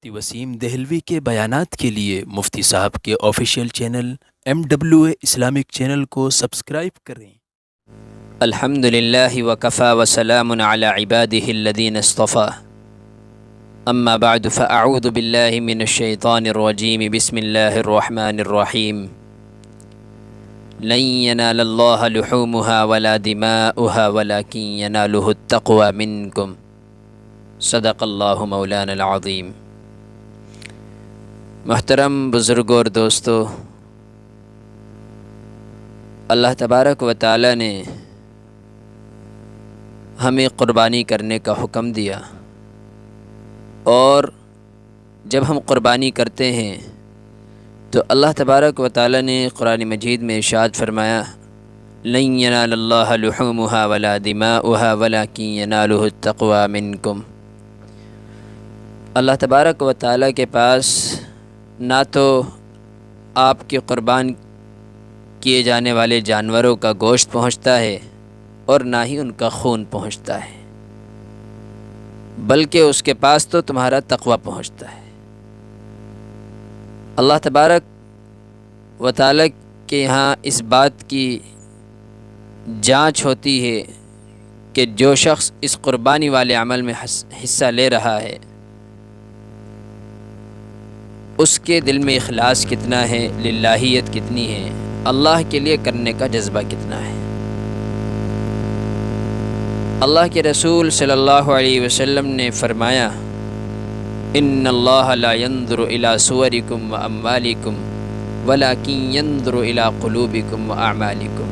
مفتی وسیم دہلوی کے بیانات کے لیے مفتی صاحب کے official channel MWA Islamic channel کو سبسکرائب کریں۔ الحمد للہ وکفی وسلام علی عباده الذین اصطفی اما بعد فاعوذ باللہ من الشیطان الرجیم بسم اللہ الرحمن الرحیم لن ینال اللہ لحومها ولا دماؤها ولکن ینالہ التقوی منکم صدق اللہ مولانا العظیم۔ محترم بزرگوں اور دوستو، اللہ تبارک و تعالی نے ہمیں قربانی کرنے کا حکم دیا، اور جب ہم قربانی کرتے ہیں تو اللہ تبارک و تعالی نے قرآن مجید میں ارشاد فرمایا لن ینال اللہ لحومها ولا دماؤها ولکن ینالہ التقوی منکم۔ اللہ تبارک و تعالی کے پاس نہ تو آپ کے قربان کیے جانے والے جانوروں کا گوشت پہنچتا ہے اور نہ ہی ان کا خون پہنچتا ہے، بلکہ اس کے پاس تو تمہارا تقوی پہنچتا ہے۔ اللہ تبارک و تعالی کے یہاں اس بات کی جانچ ہوتی ہے کہ جو شخص اس قربانی والے عمل میں حصہ لے رہا ہے اس کے دل میں اخلاص کتنا ہے، للہیت کتنی ہے، اللہ کے لیے کرنے کا جذبہ کتنا ہے۔ اللہ کے رسول صلی اللہ علیہ وسلم نے فرمایا ان اللہ لا ينظر الى صورکم و اموالکم ولکن ينظر الى قلوبکم و اعمالکم۔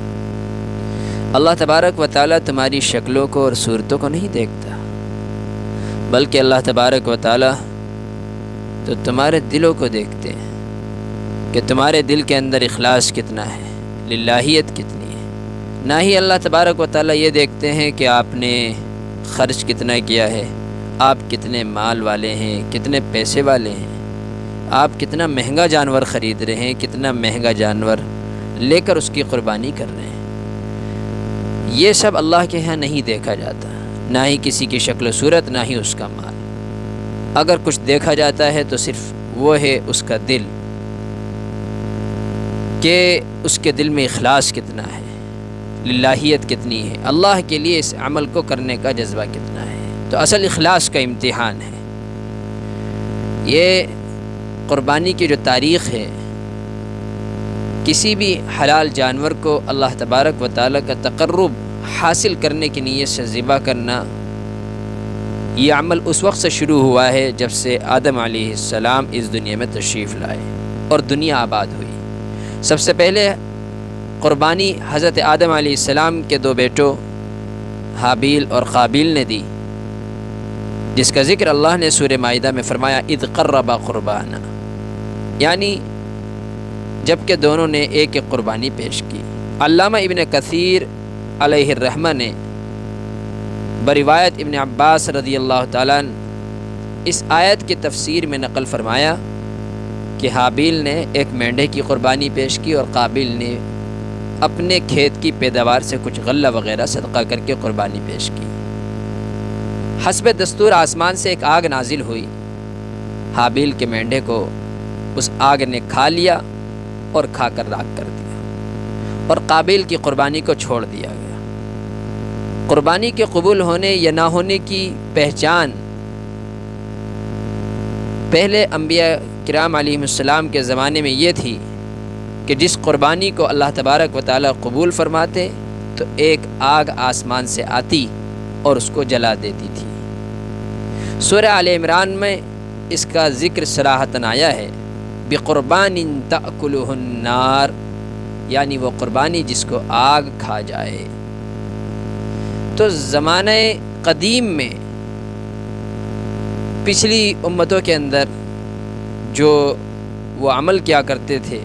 اللہ تبارک و تعالی تمہاری شکلوں کو اور صورتوں کو نہیں دیکھتا، بلکہ اللہ تبارک و تعالی تو تمہارے دلوں کو دیکھتے ہیں کہ تمہارے دل کے اندر اخلاص کتنا ہے، للہیت کتنی ہے۔ نہ ہی اللہ تبارک و تعالی یہ دیکھتے ہیں کہ آپ نے خرچ کتنا کیا ہے، آپ کتنے مال والے ہیں، کتنے پیسے والے ہیں، آپ کتنا مہنگا جانور خرید رہے ہیں، کتنا مہنگا جانور لے کر اس کی قربانی کر رہے ہیں۔ یہ سب اللہ کے ہاں نہیں دیکھا جاتا، نہ ہی کسی کی شکل و صورت، نہ ہی اس کا مال۔ اگر کچھ دیکھا جاتا ہے تو صرف وہ ہے اس کا دل، کہ اس کے دل میں اخلاص کتنا ہے، للہیت کتنی ہے، اللہ کے لیے اس عمل کو کرنے کا جذبہ کتنا ہے۔ تو اصل اخلاص کا امتحان ہے۔ یہ قربانی کی جو تاریخ ہے، کسی بھی حلال جانور کو اللہ تبارک و تعالی کا تقرب حاصل کرنے کی نیت سے ذبح کرنا، یہ عمل اس وقت سے شروع ہوا ہے جب سے آدم علیہ السلام اس دنیا میں تشریف لائے اور دنیا آباد ہوئی۔ سب سے پہلے قربانی حضرت آدم علیہ السلام کے دو بیٹوں حابیل اور قابیل نے دی، جس کا ذکر اللہ نے سورہ مائدہ میں فرمایا اذ قربا قربانا، یعنی جب کہ دونوں نے ایک ایک قربانی پیش کی۔ علامہ ابن کثیر علیہ الرحمہ نے بروایت ابن عباس رضی اللہ تعالیٰ عنہ اس آیت کی تفسیر میں نقل فرمایا کہ حابیل نے ایک مینڈھے کی قربانی پیش کی اور قابیل نے اپنے کھیت کی پیداوار سے کچھ غلہ وغیرہ صدقہ کر کے قربانی پیش کی۔ حسب دستور آسمان سے ایک آگ نازل ہوئی، حابیل کے مینڈھے کو اس آگ نے کھا لیا اور کھا کر راکھ کر دیا، اور قابیل کی قربانی کو چھوڑ دیا گیا۔ قربانی کے قبول ہونے یا نہ ہونے کی پہچان پہلے انبیاء کرام علیہ السلام کے زمانے میں یہ تھی کہ جس قربانی کو اللہ تبارک و تعالی قبول فرماتے تو ایک آگ آسمان سے آتی اور اس کو جلا دیتی تھی۔ سورہ آل عمران میں اس کا ذکر صراحتاً آیا ہے بقربان تأکلہ النار، یعنی وہ قربانی جس کو آگ کھا جائے۔ تو زمانہ قدیم میں پچھلی امتوں کے اندر جو وہ عمل کیا کرتے تھے،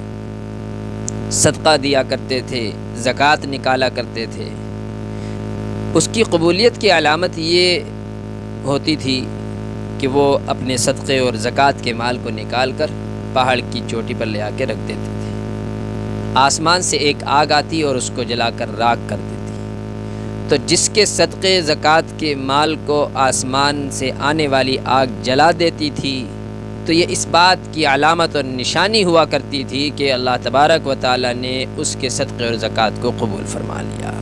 صدقہ دیا کرتے تھے، زکوٰۃ نکالا کرتے تھے، اس کی قبولیت کی علامت یہ ہوتی تھی کہ وہ اپنے صدقے اور زکوٰۃ کے مال کو نکال کر پہاڑ کی چوٹی پر لے آ کے رکھ دیتے تھے۔ آسمان سے ایک آگ آتی اور اس کو جلا کر راکھ کر دیتی۔ تو جس کے صدقے زکوٰۃ کے مال کو آسمان سے آنے والی آگ جلا دیتی تھی تو یہ اس بات کی علامت اور نشانی ہوا کرتی تھی کہ اللہ تبارک و تعالیٰ نے اس کے صدقے اور زکوٰۃ کو قبول فرما لیا۔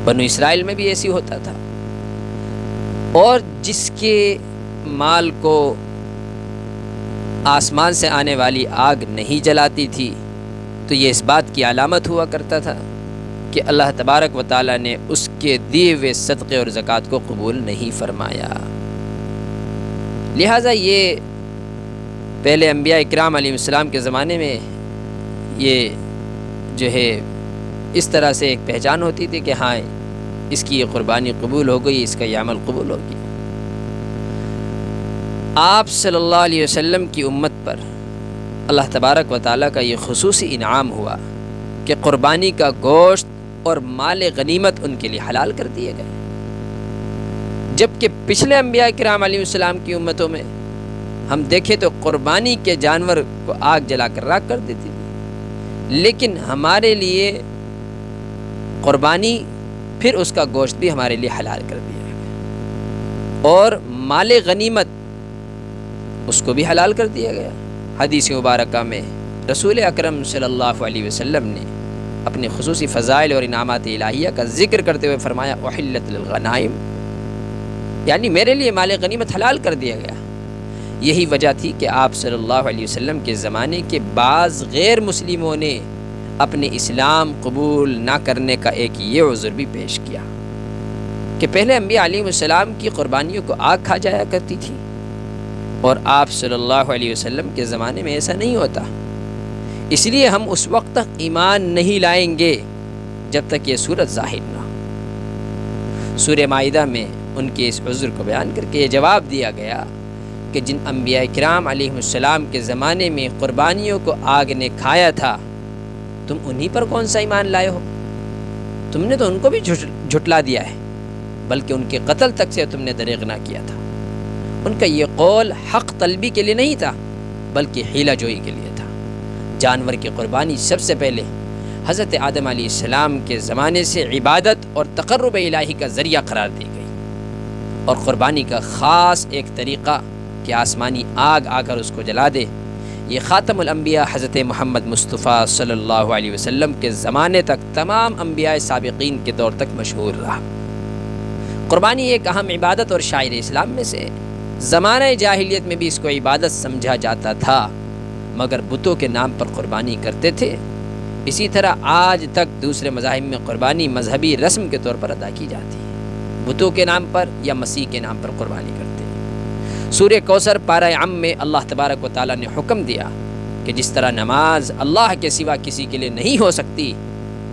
بنو اسرائیل میں بھی ایسی ہوتا تھا، اور جس کے مال کو آسمان سے آنے والی آگ نہیں جلاتی تھی تو یہ اس بات کی علامت ہوا کرتا تھا کہ اللہ تبارک و تعالیٰ نے اس کے دیے ہوئے صدقے اور زکوٰۃ کو قبول نہیں فرمایا۔ لہٰذا یہ پہلے انبیاء اکرام علیہ السلام کے زمانے میں یہ جو ہے اس طرح سے ایک پہچان ہوتی تھی کہ ہاں اس کی یہ قربانی قبول ہو گئی، اس کا یہ عمل قبول ہو گیا۔ آپ صلی اللہ علیہ وسلم کی امت پر اللہ تبارک و تعالیٰ کا یہ خصوصی انعام ہوا کہ قربانی کا گوشت اور مال غنیمت ان کے لیے حلال کر دیے گئے، جبکہ پچھلے انبیاء کرام علیہ السلام کی امتوں میں ہم دیکھیں تو قربانی کے جانور کو آگ جلا کر راکھ کر دیتی تھی، لیکن ہمارے لیے قربانی پھر اس کا گوشت بھی ہمارے لیے حلال کر دیا گیا، اور مال غنیمت اس کو بھی حلال کر دیا گیا۔ حدیث مبارکہ میں رسول اکرم صلی اللہ علیہ وسلم نے اپنے خصوصی فضائل اور انعامات الہیہ کا ذکر کرتے ہوئے فرمایا احلت للغنائم، یعنی میرے لیے مال غنیمت حلال کر دیا گیا۔ یہی وجہ تھی کہ آپ صلی اللہ علیہ وسلم کے زمانے کے بعض غیر مسلموں نے اپنے اسلام قبول نہ کرنے کا ایک یہ عذر بھی پیش کیا کہ پہلے انبیاء علیہ السلام کی قربانیوں کو آگ کھا جایا کرتی تھی، اور آپ صلی اللہ علیہ وسلم کے زمانے میں ایسا نہیں ہوتا، اس لیے ہم اس وقت تک ایمان نہیں لائیں گے جب تک یہ صورت ظاہر نہ ہو۔ سورہ مائدہ میں ان کے اس عذر کو بیان کر کے یہ جواب دیا گیا کہ جن انبیاء کرام علیہ السلام کے زمانے میں قربانیوں کو آگ نے کھایا تھا، تم انہی پر کون سا ایمان لائے ہو؟ تم نے تو ان کو بھی جھٹلا دیا ہے، بلکہ ان کے قتل تک سے تم نے دریغ نہ کیا تھا۔ ان کا یہ قول حق طلبی کے لیے نہیں تھا، بلکہ حیلہ جوئی کے لیے تھا۔ جانور کی قربانی سب سے پہلے حضرت آدم علیہ السلام کے زمانے سے عبادت اور تقرب الہی کا ذریعہ قرار دی گئی، اور قربانی کا خاص ایک طریقہ کہ آسمانی آگ آ کر اس کو جلا دے، یہ خاتم الانبیاء حضرت محمد مصطفیٰ صلی اللہ علیہ وسلم کے زمانے تک تمام انبیاء سابقین کے دور تک مشہور رہا۔ قربانی ایک اہم عبادت اور شاعر اسلام میں سے زمانہ جاہلیت میں بھی اس کو عبادت سمجھا جاتا تھا، مگر بتوں کے نام پر قربانی کرتے تھے۔ اسی طرح آج تک دوسرے مذاہب میں قربانی مذہبی رسم کے طور پر ادا کی جاتی ہے، بتوں کے نام پر یا مسیح کے نام پر قربانی کرتے ہیں۔ سورہ کوثر پارہ عم میں اللہ تبارک و تعالیٰ نے حکم دیا کہ جس طرح نماز اللہ کے سوا کسی کے لیے نہیں ہو سکتی،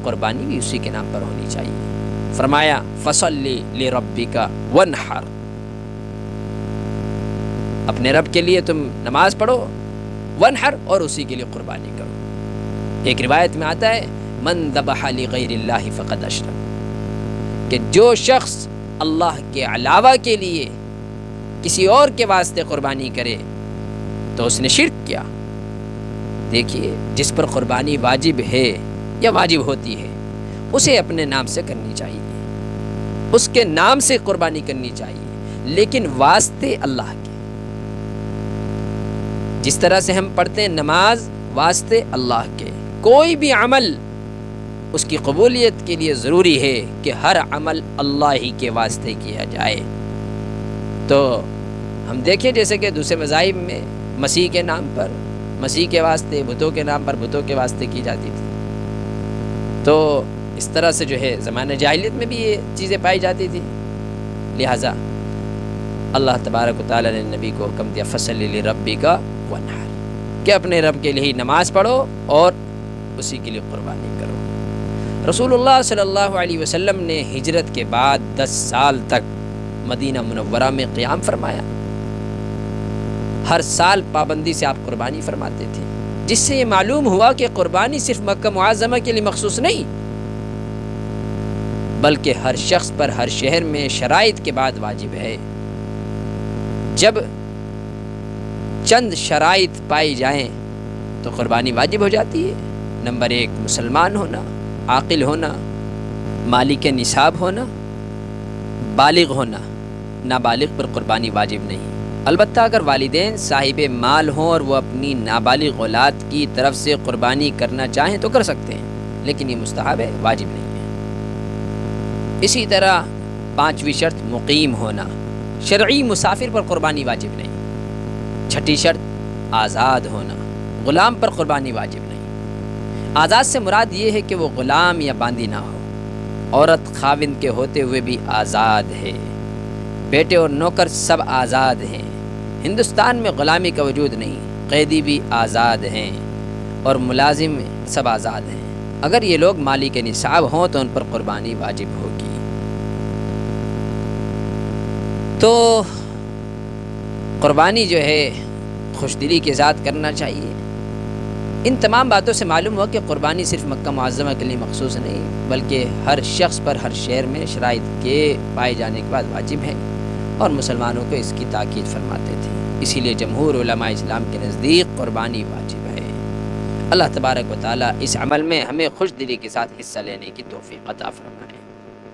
قربانی بھی اسی کے نام پر ہونی چاہیے۔ فرمایا فصلی لربک وانحر، اپنے رب کے لیے تم نماز پڑھو، وانحر، اور اسی کے لیے قربانی کرو۔ ایک روایت میں آتا ہے من ذبح لغیر اللہ فقد اشرک، کہ جو شخص اللہ کے علاوہ کے لیے کسی اور کے واسطے قربانی کرے تو اس نے شرک کیا۔ دیکھیے، جس پر قربانی واجب ہے یا واجب ہوتی ہے اسے اپنے نام سے کرنی چاہیے، اس کے نام سے قربانی کرنی چاہیے، لیکن واسطے اللہ کے، جس طرح سے ہم پڑھتے ہیں نماز واسطے اللہ کے، کوئی بھی عمل اس کی قبولیت کے لیے ضروری ہے کہ ہر عمل اللہ ہی کے واسطے کیا جائے۔ تو ہم دیکھیں جیسے کہ دوسرے مذاہب میں مسیح کے نام پر مسیح کے واسطے، بتوں کے نام پر بتوں کے واسطے کی جاتی تھی، تو اس طرح سے جو ہے زمانہ جاہلیت میں بھی یہ چیزیں پائی جاتی تھی۔ لہٰذا اللہ تبارک و تعالیٰ نے نبی کو حکم دیا فصلی لربک وانحر، کہ اپنے رب کے لیے نماز پڑھو اور اسی کے لیے قربانی کرو۔ رسول اللہ صلی اللہ علیہ وسلم نے ہجرت کے بعد 10 سال تک مدینہ منورہ میں قیام فرمایا، ہر سال پابندی سے آپ قربانی فرماتے تھے، جس سے یہ معلوم ہوا کہ قربانی صرف مکہ معظمہ کے لیے مخصوص نہیں، بلکہ ہر شخص پر ہر شہر میں شرائط کے بعد واجب ہے۔ جب چند شرائط پائی جائیں تو قربانی واجب ہو جاتی ہے۔ نمبر 1 مسلمان ہونا، عاقل ہونا، مالک نصاب ہونا، بالغ ہونا۔ نابالغ پر قربانی واجب نہیں۔ البتہ اگر والدین صاحب مال ہوں اور وہ اپنی نابالغ اولاد کی طرف سے قربانی کرنا چاہیں تو کر سکتے ہیں، لیکن یہ مستحب ہے، واجب نہیں ہے۔ اسی طرح 5ویں شرط مقیم ہونا، شرعی مسافر پر قربانی واجب نہیں۔ 6ٹھی شرط آزاد ہونا، غلام پر قربانی واجب نہیں۔ آزاد سے مراد یہ ہے کہ وہ غلام یا باندی نہ ہو، عورت خاوند کے ہوتے ہوئے بھی آزاد ہے، بیٹے اور نوکر سب آزاد ہیں۔ ہندوستان میں غلامی کا وجود نہیں، قیدی بھی آزاد ہیں اور ملازم سب آزاد ہیں۔ اگر یہ لوگ مالک نصاب ہوں تو ان پر قربانی واجب ہوگی۔ تو قربانی جو ہے خوش دلی کے ساتھ کرنا چاہیے۔ ان تمام باتوں سے معلوم ہوا کہ قربانی صرف مکہ معظمہ کے لیے مخصوص نہیں، بلکہ ہر شخص پر ہر شہر میں شرائط کے پائے جانے کے بعد واجب ہے، اور مسلمانوں کو اس کی تاکید فرماتے تھے۔ اسی لیے جمہور علماء اسلام کے نزدیک قربانی واجب ہے۔ اللہ تبارک و تعالیٰ اس عمل میں ہمیں خوش دلی کے ساتھ حصہ لینے کی توفیق عطا فرمائے۔